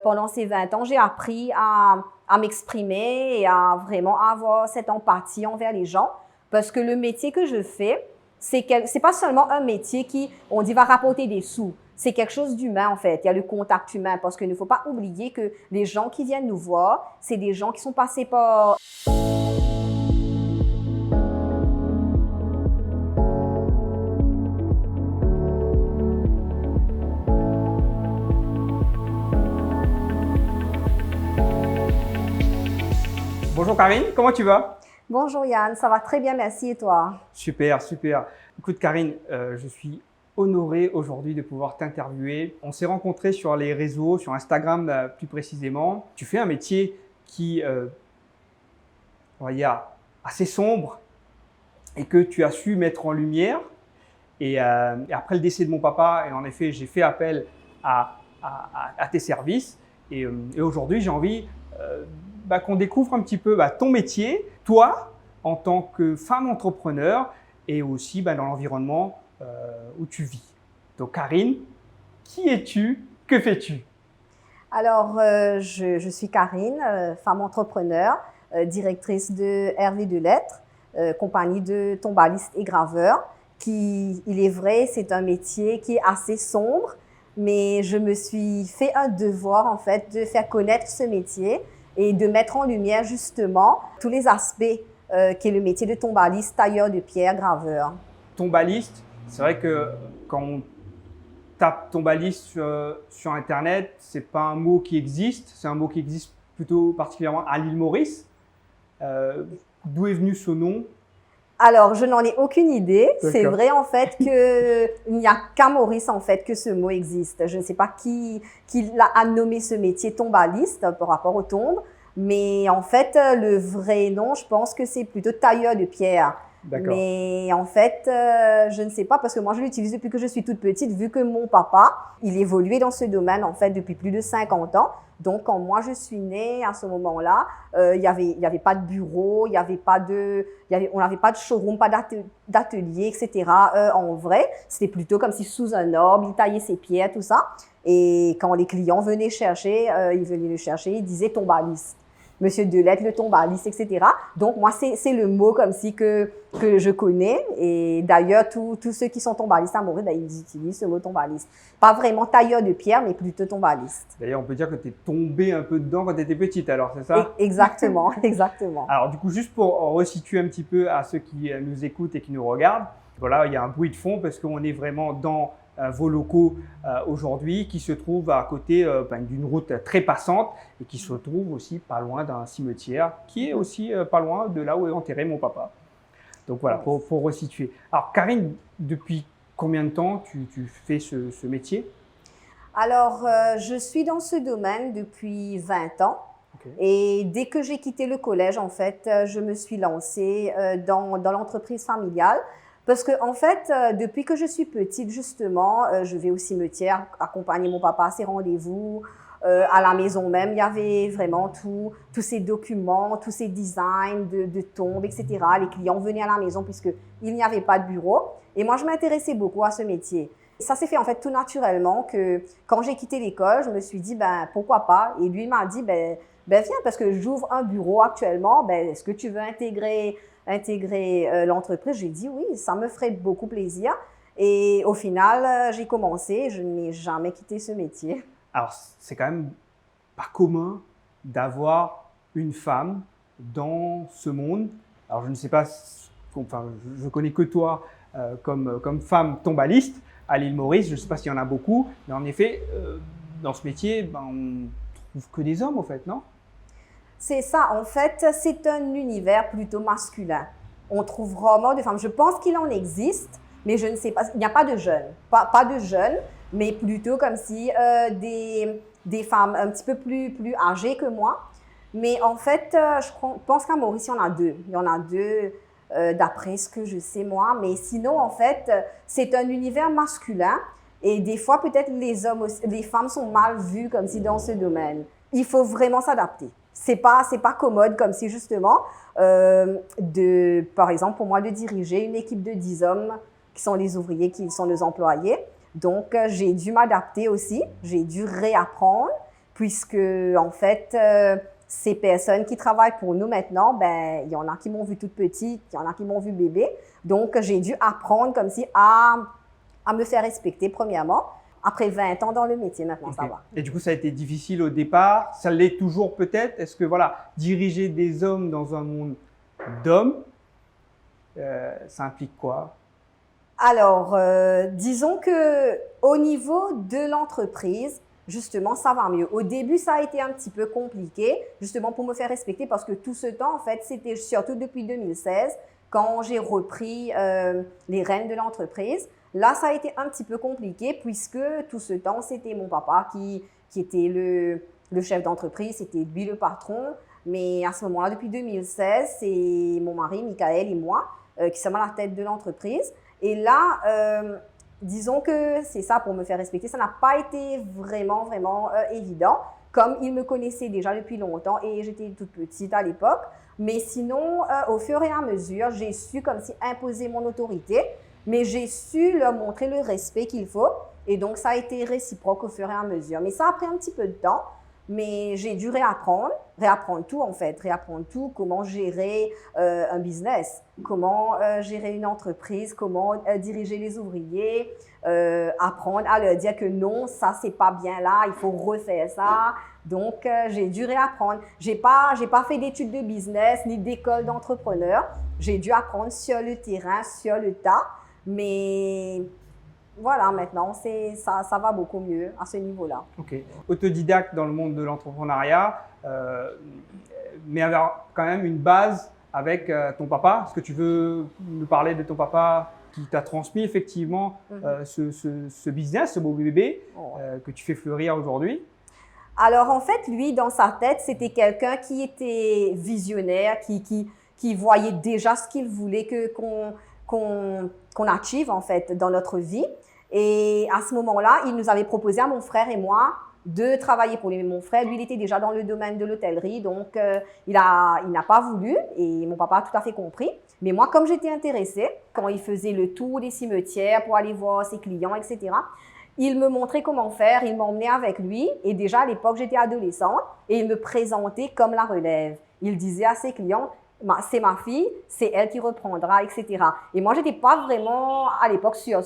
Pendant ces 20 ans, j'ai appris à m'exprimer et à vraiment avoir cette empathie envers les gens parce que le métier que je fais, c'est pas seulement un métier qui, on dit, va rapporter des sous. C'est quelque chose d'humain, en fait. Il y a le contact humain parce qu'il ne faut pas oublier que les gens qui viennent nous voir, c'est des gens qui sont passés par... Bonjour Karine, comment tu vas? Bonjour Yann, ça va très bien, merci et toi? Super, super. Écoute Karine, je suis honoré aujourd'hui de pouvoir t'interviewer. On s'est rencontrés sur les réseaux, sur Instagram plus précisément. Tu fais un métier qui, on va dire, assez sombre et que tu as su mettre en lumière. Et après le décès de mon papa, et en effet, j'ai fait appel à tes services. Et aujourd'hui, j'ai envie qu'on découvre un petit peu ton métier, toi, en tant que femme entrepreneur, et aussi dans l'environnement où tu vis. Donc Karine, qui es-tu? Que fais-tu? Alors, je suis Karine, femme entrepreneur, directrice de Hervé de Lettres, compagnie de tombalistes et graveurs, qui, il est vrai, c'est un métier qui est assez sombre, mais je me suis fait un devoir, en fait, de faire connaître ce métier et de mettre en lumière, justement, tous les aspects qu'est le métier de tombaliste, tailleur de pierre, graveur. Tombaliste, c'est vrai que quand on tape tombaliste sur Internet, c'est pas un mot qui existe, c'est un mot qui existe plutôt particulièrement à l'île Maurice. D'où est venu ce nom? Alors, je n'en ai aucune idée. C'est vrai, en fait, qu'il n'y a qu'à Maurice, en fait, que ce mot existe. Je ne sais pas qui a nommé ce métier tombaliste par rapport aux tombes, mais en fait, le vrai nom, je pense que c'est plutôt tailleur de pierre. Mais en fait, je ne sais pas parce que moi, je l'utilise depuis que je suis toute petite, vu que mon papa, il évoluait dans ce domaine, en fait, depuis plus de 50 ans. Donc, quand moi, je suis née, à ce moment-là, il y avait pas de bureau, on n'avait pas de showroom, pas d'atelier, etc. En vrai, c'était plutôt comme si sous un arbre, il taillait ses pierres, tout ça. Et quand les clients venaient chercher, ils disaient tombaliste. Monsieur Delettre, le tombaliste, etc. Donc, moi, c'est le mot comme si que je connais. Et d'ailleurs, tous ceux qui sont tombalistes à Maurice, ils utilisent ce mot tombaliste. Pas vraiment tailleur de pierre, mais plutôt tombaliste. D'ailleurs, on peut dire que tu es tombée un peu dedans quand tu étais petite, alors, c'est ça? Exactement, exactement. Alors, du coup, juste pour resituer un petit peu à ceux qui nous écoutent et qui nous regardent, voilà, il y a un bruit de fond parce qu'on est vraiment dans vos locaux aujourd'hui qui se trouvent à côté d'une route très passante et qui se trouve aussi pas loin d'un cimetière qui est aussi pas loin de là où est enterré mon papa. Donc voilà, pour resituer. Alors Karine, depuis combien de temps tu fais ce métier? Alors, je suis dans ce domaine depuis 20 ans. Et dès que j'ai quitté le collège, en fait, je me suis lancée dans l'entreprise familiale. Parce que, en fait, depuis que je suis petite, justement, je vais au cimetière accompagner mon papa à ses rendez-vous. À la maison même, il y avait vraiment tous ces documents, tous ces designs de tombes, etc. Les clients venaient à la maison puisqu'il n'y avait pas de bureau. Et moi, je m'intéressais beaucoup à ce métier. Ça s'est fait en fait tout naturellement que quand j'ai quitté l'école, je me suis dit, pourquoi pas? Et lui m'a dit, viens, parce que j'ouvre un bureau actuellement, est-ce que tu veux intégrer l'entreprise? J'ai dit oui, ça me ferait beaucoup plaisir. Et au final, j'ai commencé, je n'ai jamais quitté ce métier. Alors, c'est quand même pas commun d'avoir une femme dans ce monde. Alors, je ne sais pas, je connais que toi comme femme tombaliste à l'île Maurice. Je ne sais pas s'il y en a beaucoup, mais en effet, dans ce métier, on trouve que des hommes, en fait, non? C'est ça, en fait, c'est un univers plutôt masculin. On trouve rarement de femmes. Je pense qu'il en existe, mais je ne sais pas. Il n'y a pas de jeunes, pas de jeunes, mais plutôt comme si des femmes un petit peu plus âgées que moi. Mais en fait, je pense qu'à Maurice, il y en a deux. Il y en a deux, d'après ce que je sais moi. Mais sinon, en fait, c'est un univers masculin. Et des fois, peut-être les femmes sont mal vues comme si dans ce domaine. Il faut vraiment s'adapter. C'est pas commode comme si justement, par exemple, pour moi, de diriger une équipe de 10 hommes qui sont les ouvriers, qui sont les employés. Donc, j'ai dû m'adapter aussi, j'ai dû réapprendre puisque en fait, ces personnes qui travaillent pour nous maintenant, ben, il y en a qui m'ont vu toute petite, il y en a qui m'ont vu bébé. Donc, j'ai dû apprendre comme si à me faire respecter premièrement. Après 20 ans dans le métier, maintenant, ça va. Et du coup, ça a été difficile au départ. Ça l'est toujours peut-être. Est-ce que, voilà, diriger des hommes dans un monde d'hommes, ça implique quoi? Alors, disons que au niveau de l'entreprise, justement, ça va mieux. Au début, ça a été un petit peu compliqué, justement pour me faire respecter, parce que tout ce temps, en fait, c'était surtout depuis 2016, quand j'ai repris les rênes de l'entreprise. Là, ça a été un petit peu compliqué, puisque tout ce temps, c'était mon papa qui était le chef d'entreprise, c'était lui le patron. Mais à ce moment-là, depuis 2016, c'est mon mari, Michael, et moi qui sommes à la tête de l'entreprise. Et là, disons que c'est ça pour me faire respecter. Ça n'a pas été vraiment évident, comme il me connaissait déjà depuis longtemps et j'étais toute petite à l'époque. Mais sinon, au fur et à mesure, j'ai su comme si imposer mon autorité, mais j'ai su leur montrer le respect qu'il faut. Et donc, ça a été réciproque au fur et à mesure. Mais ça a pris un petit peu de temps. Mais j'ai dû réapprendre tout en fait, réapprendre tout, comment gérer un business, comment gérer une entreprise, comment diriger les ouvriers, apprendre à leur dire que non, ça c'est pas bien là, il faut refaire ça. Donc j'ai dû réapprendre. J'ai pas fait d'études de business ni d'école d'entrepreneur. J'ai dû apprendre sur le terrain, sur le tas, mais voilà, maintenant, ça va beaucoup mieux à ce niveau-là. Ok. Autodidacte dans le monde de l'entrepreneuriat, mais avoir quand même une base avec ton papa. Est-ce que tu veux nous parler de ton papa qui t'a transmis effectivement ce business, ce beau bébé que tu fais fleurir aujourd'hui? Alors, en fait, lui, dans sa tête, c'était quelqu'un qui était visionnaire, qui voyait déjà ce qu'il voulait qu'on achieve, en fait, dans notre vie. Et à ce moment-là, il nous avait proposé à mon frère et moi de travailler pour lui. Mon frère, lui, il était déjà dans le domaine de l'hôtellerie, donc il n'a pas voulu et mon papa a tout à fait compris. Mais moi, comme j'étais intéressée, quand il faisait le tour des cimetières pour aller voir ses clients, etc., il me montrait comment faire, il m'emmenait avec lui. Et déjà, à l'époque, j'étais adolescente et il me présentait comme la relève. Il disait à ses clients, c'est ma fille, c'est elle qui reprendra, etc. Et moi, je n'étais pas vraiment, à l'époque, sûre.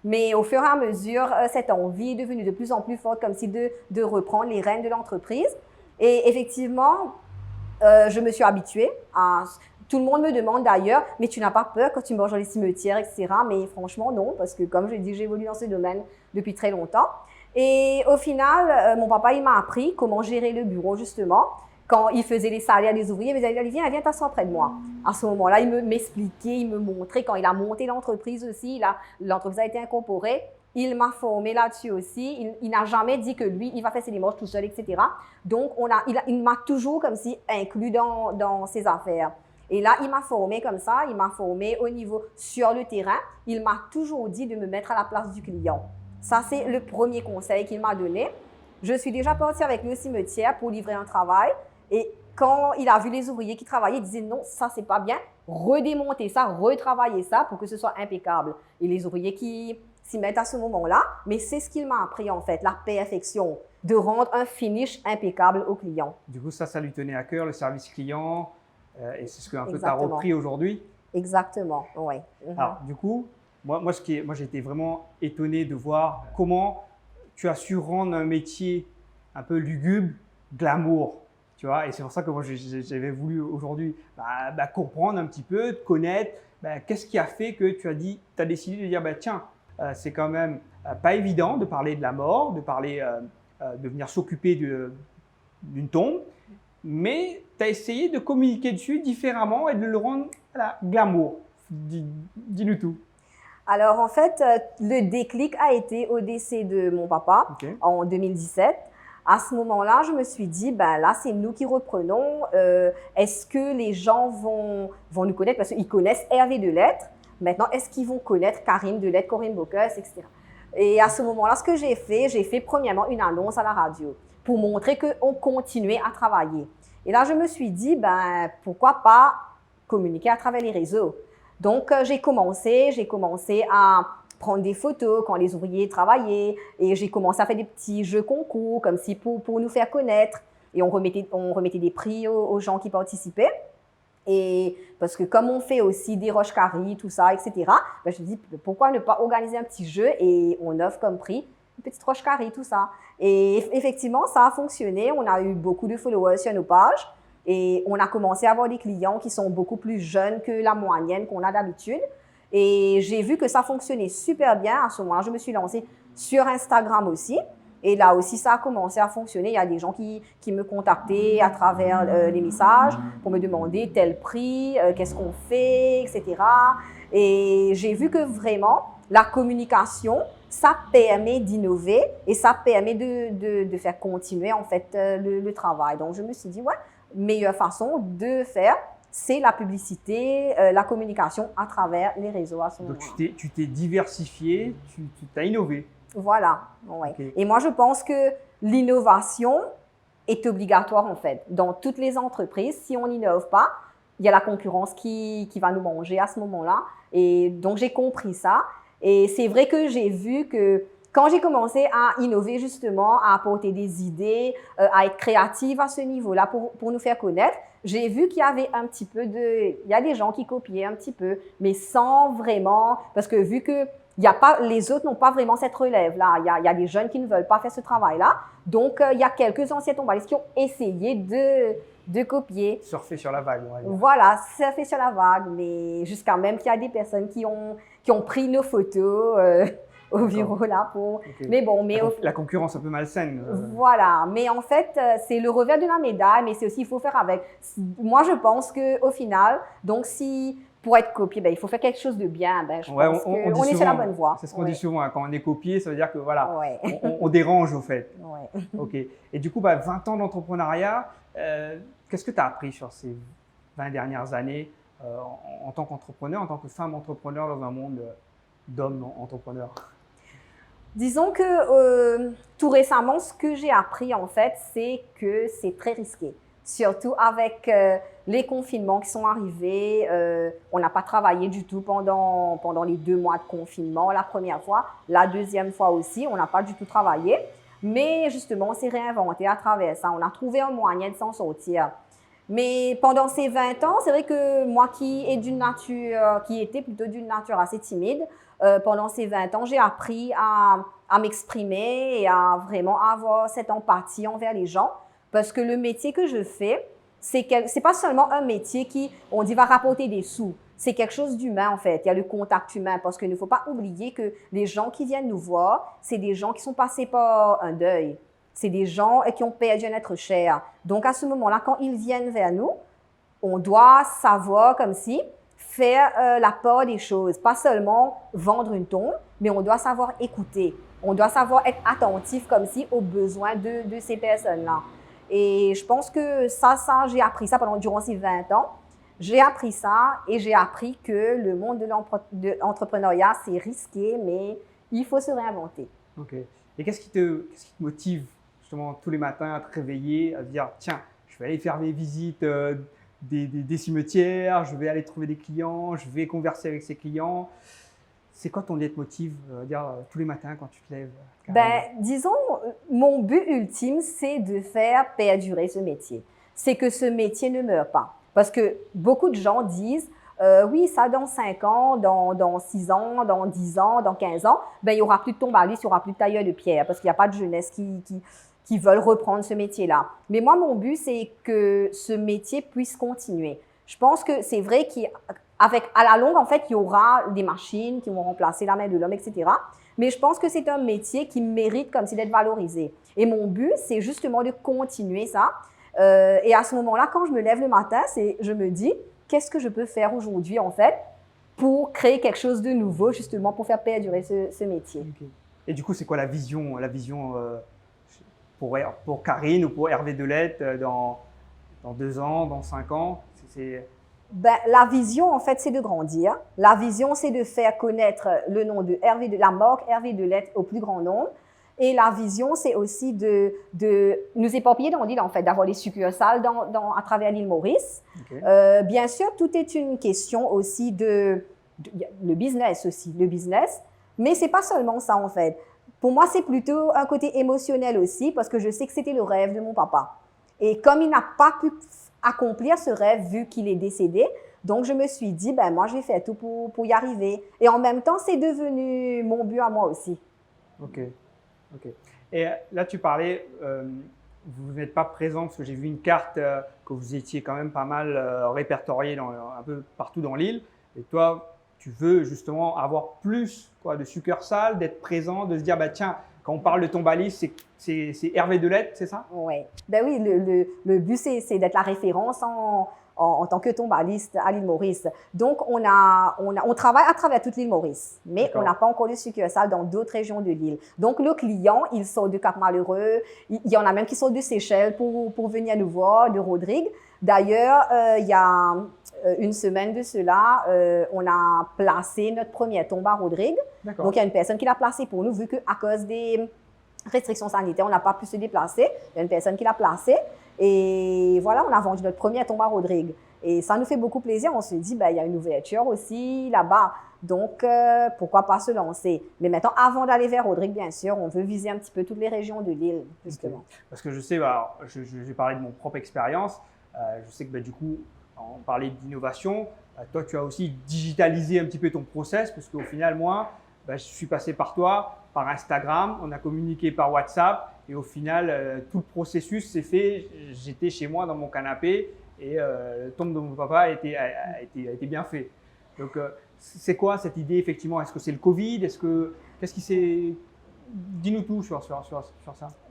Mais au fur et à mesure, cette envie est devenue de plus en plus forte, comme si de reprendre les rênes de l'entreprise. Et effectivement, je me suis habituée à... Tout le monde me demande d'ailleurs, mais tu n'as pas peur quand tu manges dans les cimetières, etc. Mais franchement, non, parce que comme je dis, j'évolue dans ce domaine depuis très longtemps. Et au final, mon papa, il m'a appris comment gérer le bureau, justement. Quand il faisait les salaires des ouvriers, il me disait, viens t'asseoir près de moi. À ce moment-là, il m'expliquait, il me montrait. Quand il a monté l'entreprise aussi, l'entreprise a été incorporée, il m'a formé là-dessus aussi. Il n'a jamais dit que lui, il va faire ses démarches tout seul, etc. Donc, il m'a toujours comme si inclus dans ses affaires. Et là, il m'a formé comme ça, il m'a formé au niveau sur le terrain. Il m'a toujours dit de me mettre à la place du client. Ça, c'est le premier conseil qu'il m'a donné. Je suis déjà partie avec lui au cimetière pour livrer un travail. Et quand il a vu les ouvriers qui travaillaient, il disait non, ça c'est pas bien, redémonter ça, retravailler ça pour que ce soit impeccable. Et les ouvriers qui s'y mettent à ce moment-là, mais c'est ce qu'il m'a appris en fait, la perfection, de rendre un finish impeccable au client. Du coup, ça lui tenait à cœur, le service client, et c'est ce que un peu tu as repris aujourd'hui. Exactement, oui. Alors, du coup, moi j'ai été vraiment étonné de voir comment tu as su rendre un métier un peu lugubre, glamour. Tu vois, et c'est pour ça que moi j'avais voulu aujourd'hui comprendre un petit peu, te connaître. Qu'est-ce qui a fait que tu as décidé de dire tiens, c'est quand même pas évident de parler de la mort, de parler de venir s'occuper d'une tombe, mais tu as essayé de communiquer dessus différemment et de le rendre glamour. Dis-nous tout. Alors en fait, le déclic a été au décès de mon papa en 2017. À ce moment-là, je me suis dit, là, c'est nous qui reprenons. Est-ce que les gens vont nous connaître? Parce qu'ils connaissent Hervé Delettre. Maintenant, est-ce qu'ils vont connaître Karine Delettre, Corinne Bocuse, etc. Et à ce moment-là, ce que j'ai fait premièrement une annonce à la radio pour montrer qu'on continuait à travailler. Et là, je me suis dit, pourquoi pas communiquer à travers les réseaux? Donc, j'ai commencé à prendre des photos quand les ouvriers travaillaient. Et j'ai commencé à faire des petits jeux concours, comme si pour nous faire connaître. Et on remettait des prix aux gens qui participaient. Et parce que comme on fait aussi des roches carrées, tout ça, etc., ben je me dis, pourquoi ne pas organiser un petit jeu et on offre comme prix une petite roche carrée, tout ça. Et effectivement, ça a fonctionné. On a eu beaucoup de followers sur nos pages et on a commencé à avoir des clients qui sont beaucoup plus jeunes que la moyenne qu'on a d'habitude. Et j'ai vu que ça fonctionnait super bien. À ce moment-là, je me suis lancée sur Instagram aussi. Et là aussi, ça a commencé à fonctionner. Il y a des gens qui me contactaient à travers les messages pour me demander tel prix, qu'est-ce qu'on fait, etc. Et j'ai vu que vraiment, la communication, ça permet d'innover et ça permet de faire continuer en fait le travail. Donc, je me suis dit, ouais, meilleure façon de faire, c'est la publicité, la communication à travers les réseaux à ce moment-là. Donc, tu t'es diversifié, tu as innové. Voilà, ouais. Okay. Et moi, je pense que l'innovation est obligatoire, en fait. Dans toutes les entreprises, si on n'innove pas, il y a la concurrence qui va nous manger à ce moment-là. Et donc, j'ai compris ça. Et c'est vrai que j'ai vu que quand j'ai commencé à innover, justement, à apporter des idées, à être créative à ce niveau-là pour nous faire connaître, j'ai vu qu'il y avait un petit peu il y a des gens qui copiaient un petit peu, mais sans vraiment, parce que vu que les autres n'ont pas vraiment cette relève-là. Il y a des jeunes qui ne veulent pas faire ce travail-là. Donc, il y a quelques anciens tombalistes qui ont essayé de copier. Surfer sur la vague, on va dire. Voilà, surfer sur la vague. Mais jusqu'à même qu'il y a des personnes qui ont pris nos photos au bureau là pour… Okay. Mais bon, la concurrence un peu malsaine. Voilà. Mais en fait, c'est le revers de la médaille, mais c'est aussi, il faut faire avec. Moi, je pense qu'au final, donc pour être copié, ben, il faut faire quelque chose de bien. Ben, je pense qu'on est sur la bonne voie. C'est ce qu'on dit souvent, hein, quand on est copié, ça veut dire que voilà, ouais. on dérange au fait. Ouais. Ok. Et du coup, 20 ans d'entrepreneuriat, qu'est-ce que tu as appris sur ces 20 dernières années en tant qu'entrepreneur, en tant que femme entrepreneur dans un monde d'hommes entrepreneurs? Disons que tout récemment, ce que j'ai appris en fait, c'est que c'est très risqué. Surtout avec les confinements qui sont arrivés. On n'a pas travaillé du tout pendant les 2 mois de confinement la première fois. La deuxième fois aussi, on n'a pas du tout travaillé. Mais justement, on s'est réinventé à travers ça. On a trouvé un moyen de s'en sortir. Mais pendant ces 20 ans, c'est vrai que moi qui étais plutôt d'une nature assez timide, pendant ces 20 ans, j'ai appris à m'exprimer et à vraiment avoir cette empathie envers les gens. Parce que le métier que je fais, c'est pas seulement un métier on dit, va rapporter des sous. C'est quelque chose d'humain, en fait. Il y a le contact humain. Parce qu'il ne faut pas oublier que les gens qui viennent nous voir, c'est des gens qui sont passés par un deuil. C'est des gens qui ont perdu un être cher. Donc, à ce moment-là, quand ils viennent vers nous, on doit savoir comme si faire la part des choses. Pas seulement vendre une tombe, mais on doit savoir écouter. On doit savoir être attentif comme si aux besoins de ces personnes-là. Et je pense que ça j'ai appris ça durant ces 20 ans. J'ai appris ça et j'ai appris que le monde de l'entrepreneuriat, c'est risqué, mais il faut se réinventer. Ok. Et qu'est-ce qui te motive justement tous les matins à te réveiller, à te dire, tiens, je vais aller faire mes visites des cimetières, je vais aller trouver des clients, je vais converser avec ces clients. C'est quoi ton leitmotiv, tous les matins quand tu te lèves? Disons, mon but ultime, c'est de faire perdurer ce métier. C'est que ce métier ne meure pas. Parce que beaucoup de gens disent, oui, ça dans 5 ans, dans 6 ans, dans 10 ans, dans 15 ans, il n'y aura plus de tombalistes, il n'y aura plus de tailleurs de pierre parce qu'il n'y a pas de jeunesse qui veulent reprendre ce métier-là. Mais moi, mon but, c'est que ce métier puisse continuer. Je pense que c'est vrai qu'à la longue, en fait, il y aura des machines qui vont remplacer la main de l'homme, etc. Mais je pense que c'est un métier qui mérite comme si d'être valorisé. Et mon but, c'est justement de continuer ça. Et à ce moment-là, quand je me lève le matin, je me dis, qu'est-ce que je peux faire aujourd'hui, en fait, pour créer quelque chose de nouveau, justement, pour faire perdurer ce métier. Okay. Et du coup, c'est quoi la vision pour Karine ou pour Hervé Delette dans 2 ans, dans 5 ans? La vision, en fait, c'est de grandir. La vision, c'est de faire connaître le nom de la marque Hervé Delette au plus grand nombre. Et la vision, c'est aussi de nous éparpiller dans l'île, en fait, d'avoir des succursales à travers l'île Maurice. Okay. Bien sûr, tout est une question aussi le business aussi, Mais c'est pas seulement ça, en fait. Pour moi, c'est plutôt un côté émotionnel aussi, parce que je sais que c'était le rêve de mon papa. Et comme il n'a pas pu accomplir ce rêve vu qu'il est décédé, donc je me suis dit, ben moi, je vais faire tout pour y arriver. Et en même temps, c'est devenu mon but à moi aussi. Ok, ok. Et là, tu parlais, vous n'êtes pas présent parce que j'ai vu une carte que vous étiez quand même pas mal répertorié un peu partout dans l'île. Et toi, tu veux justement avoir plus de succursales, d'être présent, de se dire, bah, tiens, quand on parle de Tombalis, c'est Hervé Delette, c'est ça? Ouais. Ben oui, le but, c'est d'être la référence en tant que tombaliste à l'île Maurice. Donc, on travaille à travers toute l'île Maurice, mais on n'a pas encore de succursale dans d'autres régions de l'île. Donc, nos clients, ils sont de Cap-Malheureux, il y en a même qui sont de Seychelles pour venir nous voir, de Rodrigue. D'ailleurs, il y a une semaine de cela, on a placé notre première tombe à Rodrigue. Donc, il y a une personne qui l'a placée pour nous, vu qu'à cause des restrictions sanitaires, on n'a pas pu se déplacer. Il y a une personne qui l'a placée. Et voilà, on a vendu notre première tombe à Rodrigue. Et ça nous fait beaucoup plaisir. On se dit, ben, il y a une ouverture aussi là-bas. Donc, pourquoi pas se lancer? Mais maintenant, avant d'aller vers Rodrigue, bien sûr, on veut viser un petit peu toutes les régions de l'île, justement. Okay. Parce que je sais, alors, je vais parler de mon propre expérience. Je sais que du coup, on parlait d'innovation. Toi, tu as aussi digitalisé un petit peu ton process, parce qu'au final, moi, je suis passé par toi, par Instagram, on a communiqué par WhatsApp et au final, tout le processus s'est fait. J'étais chez moi dans mon canapé et le tombe de mon papa a été bien fait. Donc, c'est quoi cette idée effectivement? Est-ce que c'est le Covid? Qu'est-ce qui s'est… Dis-nous tout sur ça.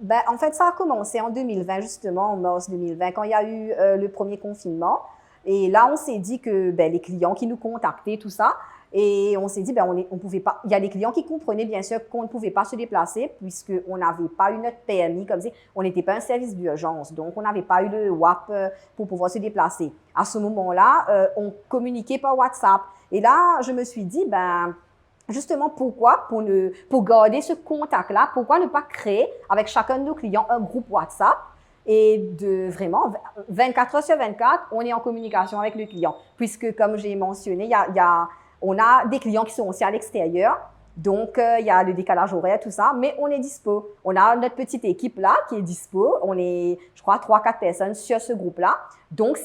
Ben, en fait, ça a commencé en 2020, justement, en mars 2020, quand il y a eu le premier confinement. Et là, on s'est dit que les clients qui nous contactaient, tout ça, et on s'est dit, on pouvait pas. Il y a des clients qui comprenaient bien sûr qu'on ne pouvait pas se déplacer puisqu'on n'avait pas eu notre permis, comme si on n'était pas un service d'urgence. Donc, on n'avait pas eu le WAP pour pouvoir se déplacer. À ce moment-là, on communiquait par WhatsApp. Et là, je me suis dit, justement, pourquoi, pour garder ce contact-là, pourquoi ne pas créer avec chacun de nos clients un groupe WhatsApp et de vraiment 24 heures sur 24, on est en communication avec le client. Puisque, comme j'ai mentionné, on a des clients qui sont aussi à l'extérieur. Donc, il y a le décalage horaire, tout ça, mais on est dispo. On a notre petite équipe là qui est dispo. On est, je crois, 3-4 personnes sur ce groupe-là. Donc,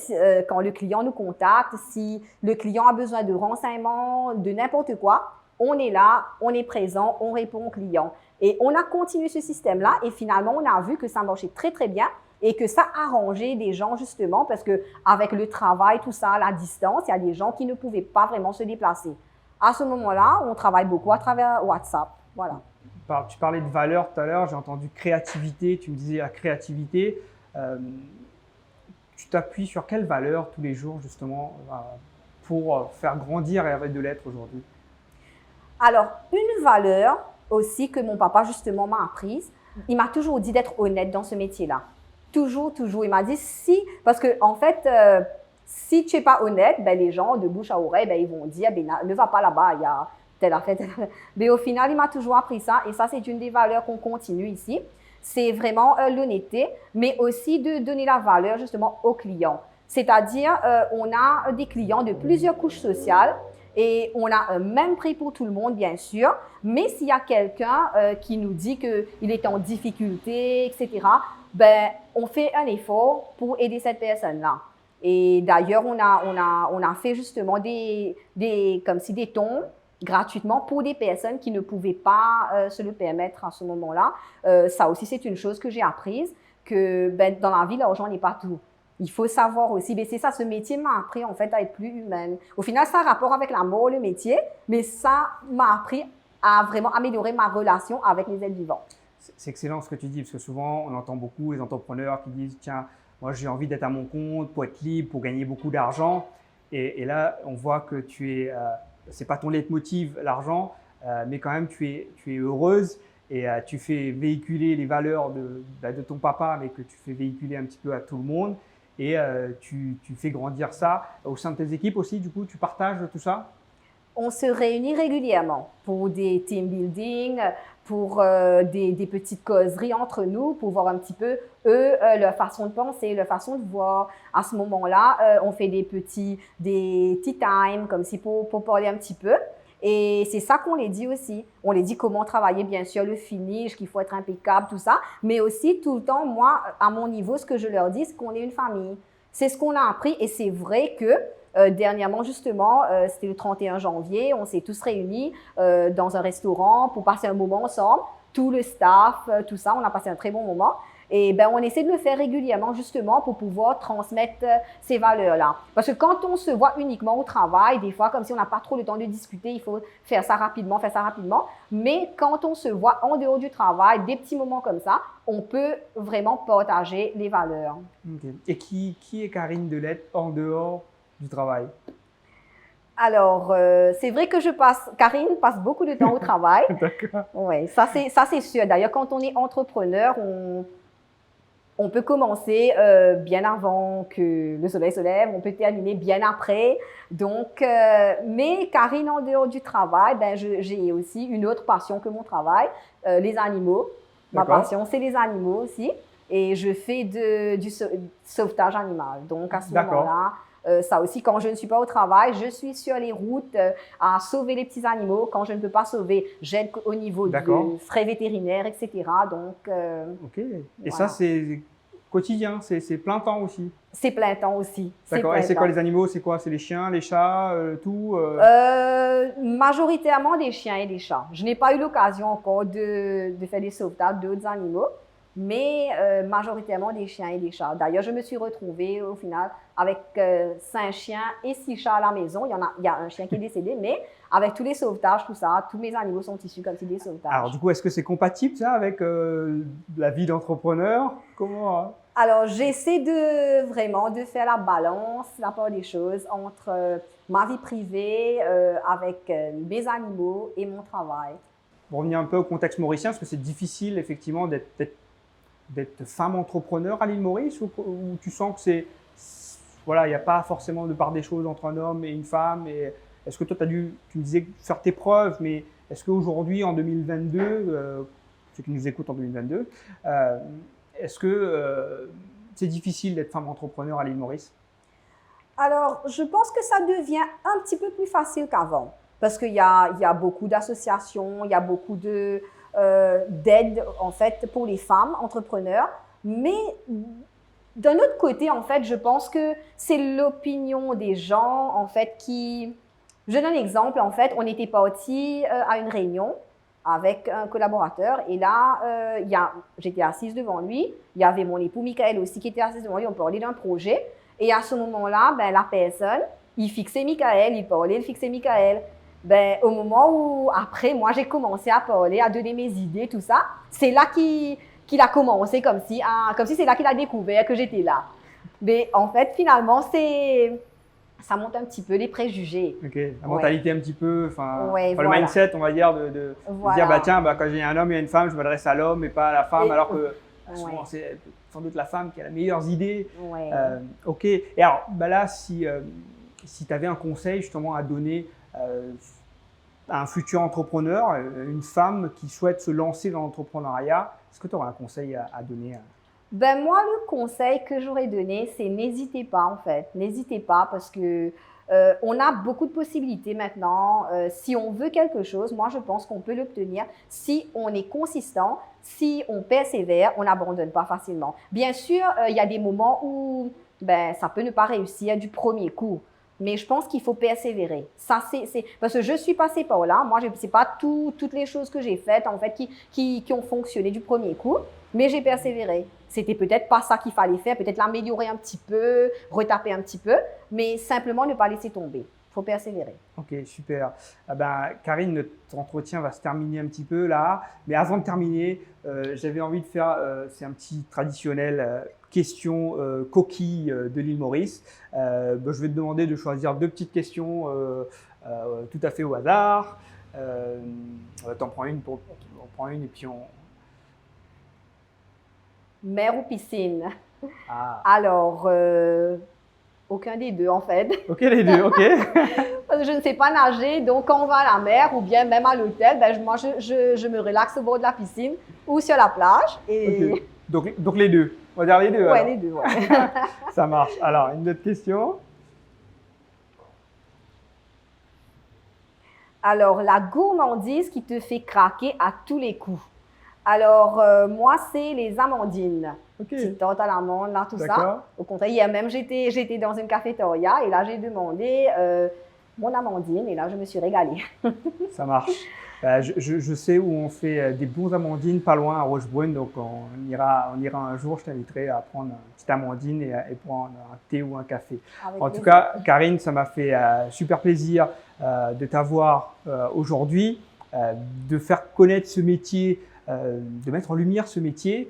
quand le client nous contacte, si le client a besoin de renseignements, de n'importe quoi, on est là, on est présent, on répond au client. Et on a continué ce système-là et finalement, on a vu que ça marchait très, très bien et que ça arrangeait des gens justement parce qu'avec le travail, tout ça, la distance, il y a des gens qui ne pouvaient pas vraiment se déplacer. À ce moment-là, on travaille beaucoup à travers WhatsApp. Voilà. Tu parlais de valeur tout à l'heure, j'ai entendu créativité, tu me disais la créativité. Tu t'appuies sur quelle valeur tous les jours justement pour faire grandir Hervé Delette aujourd'hui? Alors, une valeur aussi que mon papa justement m'a apprise, il m'a toujours dit d'être honnête dans ce métier-là. Toujours, toujours. Il m'a dit parce que en fait, si tu n'es pas honnête, les gens de bouche à oreille, ils vont dire, ne va pas là-bas, il y a telle affaire, telle affaire. Mais au final, il m'a toujours appris ça et ça, c'est une des valeurs qu'on continue ici. C'est vraiment l'honnêteté, mais aussi de donner la valeur justement aux clients. C'est-à-dire, on a des clients de plusieurs couches sociales et on a un même prix pour tout le monde, bien sûr. Mais s'il y a quelqu'un qui nous dit qu'il est en difficulté, etc., on fait un effort pour aider cette personne-là. Et d'ailleurs, on a fait justement des dons gratuitement pour des personnes qui ne pouvaient pas se le permettre à ce moment-là. Ça aussi, c'est une chose que j'ai apprise, que dans la vie, l'argent n'est pas tout. Il faut savoir aussi, c'est ça, ce métier m'a appris en fait à être plus humaine. Au final, ça a rapport avec la mort, le métier, mais ça m'a appris à vraiment améliorer ma relation avec les êtres vivants. C'est excellent ce que tu dis, parce que souvent, on entend beaucoup les entrepreneurs qui disent « Tiens, moi, j'ai envie d'être à mon compte pour être libre, pour gagner beaucoup d'argent. » Et là, on voit que c'est pas ton leitmotiv, l'argent, mais quand même, tu es heureuse et tu fais véhiculer les valeurs de ton papa, mais que tu fais véhiculer un petit peu à tout le monde. Et tu fais grandir ça au sein de tes équipes aussi, du coup, tu partages tout ça? On se réunit régulièrement pour des team building, pour des petites causeries entre nous, pour voir un petit peu, eux, leur façon de penser, leur façon de voir. À ce moment-là, on fait des tea time, comme si pour parler un petit peu. Et c'est ça qu'on les dit aussi. On les dit comment travailler, bien sûr, le finish, qu'il faut être impeccable, tout ça. Mais aussi, tout le temps, moi, à mon niveau, ce que je leur dis, c'est qu'on est une famille. C'est ce qu'on a appris et c'est vrai que dernièrement, justement, c'était le 31 janvier, on s'est tous réunis dans un restaurant pour passer un moment ensemble. Tout le staff, tout ça, on a passé un très bon moment. Et ben, on essaie de le faire régulièrement justement pour pouvoir transmettre ces valeurs-là. Parce que quand on se voit uniquement au travail, des fois, comme si on n'a pas trop le temps de discuter, il faut faire ça rapidement, faire ça rapidement. Mais quand on se voit en dehors du travail, des petits moments comme ça, on peut vraiment partager les valeurs. Okay. Et qui est Karine Delette en dehors du travail? Alors, c'est vrai que Karine passe beaucoup de temps au travail. D'accord. Oui, ça c'est sûr. D'ailleurs, quand on est entrepreneur, on peut commencer bien avant que le soleil se lève, on peut terminer bien après. Donc, mais Karine, en dehors du travail, ben, j'ai aussi une autre passion que mon travail, les animaux. Ma passion, c'est les animaux aussi. Et je fais du sauvetage animal. Donc, à ce moment-là, ça aussi, quand je ne suis pas au travail, je suis sur les routes à sauver les petits animaux. Quand je ne peux pas sauver, j'aide au niveau de frais vétérinaires, etc. Donc, OK. Et voilà. Ça, c'est quotidien, c'est plein temps aussi? C'est plein temps aussi. D'accord. Et c'est quoi les animaux? C'est quoi? C'est les chiens, les chats, tout Majoritairement des chiens et des chats. Je n'ai pas eu l'occasion encore de faire des sauvetages d'autres animaux, mais majoritairement des chiens et des chats. D'ailleurs, je me suis retrouvée au final avec 5 chiens et 6 chats à la maison. Il y a un chien qui est décédé, mais avec tous les sauvetages, tout ça, tous mes animaux sont issus comme si des sauvetages. Alors du coup, est-ce que c'est compatible ça avec la vie d'entrepreneur? Comment Alors, j'essaie vraiment de faire la balance, la part des choses entre ma vie privée avec mes animaux et mon travail. Pour revenir un peu au contexte mauricien, est-ce que c'est difficile effectivement d'être femme entrepreneur à l'île Maurice ou tu sens que voilà, il n'y a pas forcément de part des choses entre un homme et une femme et est-ce que toi, tu me disais faire tes preuves, mais est-ce qu'aujourd'hui, en 2022, ceux qui nous écoutent en 2022, est-ce que c'est difficile d'être femme entrepreneur à l'île Maurice? Alors, je pense que ça devient un petit peu plus facile qu'avant parce qu'il y a beaucoup d'associations, il y a beaucoup d'aide en fait pour les femmes entrepreneurs, mais d'un autre côté, en fait, je pense que c'est l'opinion des gens en fait qui… Je donne un exemple, en fait, on était parti à une réunion avec un collaborateur et là, j'étais assise devant lui, il y avait mon époux Michael aussi qui était assise devant lui, on parlait d'un projet et à ce moment-là, ben, la personne, il fixait Michael, il parlait, il fixait Michael. Ben, au moment où, après, moi, j'ai commencé à parler, à donner mes idées, tout ça, c'est là qu'il a commencé comme si c'est là qu'il a découvert que j'étais là. Mais en fait, finalement, ça monte un petit peu les préjugés. Ok, la mentalité un petit peu, ouais, le mindset, on va dire, de dire, bah tiens, quand j'ai un homme et une femme, je m'adresse à l'homme et pas à la femme, alors que souvent, c'est sans doute la femme qui a les meilleures idées. Ouais. Ok, et alors, bah là, si tu avais un conseil justement à donner à un futur entrepreneur, une femme qui souhaite se lancer dans l'entrepreneuriat, est-ce que tu aurais un conseil à donner Ben moi, le conseil que j'aurais donné, c'est n'hésitez pas en fait. N'hésitez pas parce que on a beaucoup de possibilités maintenant. Si on veut quelque chose, moi je pense qu'on peut l'obtenir si on est consistant, si on persévère, on n'abandonne pas facilement. Bien sûr, il y a des moments où ça peut ne pas réussir du premier coup. Mais je pense qu'il faut persévérer. Ça, parce que je suis passée par là. Moi, c'est pas toutes les choses que j'ai faites en fait qui ont fonctionné du premier coup, mais j'ai persévéré. C'était peut-être pas ça qu'il fallait faire, peut-être l'améliorer un petit peu, retaper un petit peu, mais simplement ne pas laisser tomber. Il faut persévérer. Ok, super. Karine, notre entretien va se terminer un petit peu là. Mais avant de terminer, j'avais envie de faire, c'est un petit traditionnel question coquille de l'île Maurice. Je vais te demander de choisir 2 petites questions tout à fait au hasard. T'en prends une, on prend une et puis on… Mer ou piscine? Ah. Alors… aucun des deux en fait. Ok, les deux, ok. Parce que je ne sais pas nager, donc quand on va à la mer ou bien même à l'hôtel, moi je me relaxe au bord de la piscine ou sur la plage. Et… Okay. Donc les deux, on va dire les deux. Ouais, les deux, ouais. Ça marche. Alors, une autre question? Alors, la gourmandise qui te fait craquer à tous les coups. Alors, moi, c'est les amandines. Ok. Petite tarte à l'amande, là, tout ça. D'accord. Au contraire, hier même, j'étais dans une cafétéria et là, j'ai demandé mon amandine et là, je me suis régalée. Ça marche. Je sais où on fait des bons amandines pas loin à Rochebrune, donc on ira un jour, je t'inviterai à prendre une petite amandine et prendre un thé ou un café. Avec En tout plaisir. cas, Karine, ça m'a fait super plaisir de t'avoir aujourd'hui, de faire connaître ce métier, de mettre en lumière ce métier.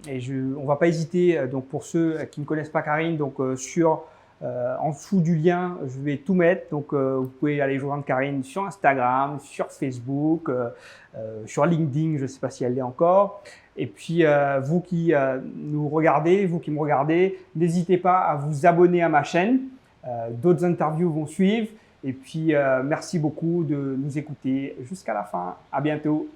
Et on ne va pas hésiter, donc pour ceux qui ne connaissent pas Karine, donc en dessous du lien, je vais tout mettre. Donc, vous pouvez aller joindre Karine sur Instagram, sur Facebook, sur LinkedIn, je ne sais pas si elle l'est encore. Et puis, vous qui nous regardez, vous qui me regardez, n'hésitez pas à vous abonner à ma chaîne. D'autres interviews vont suivre. Et puis, merci beaucoup de nous écouter jusqu'à la fin. À bientôt.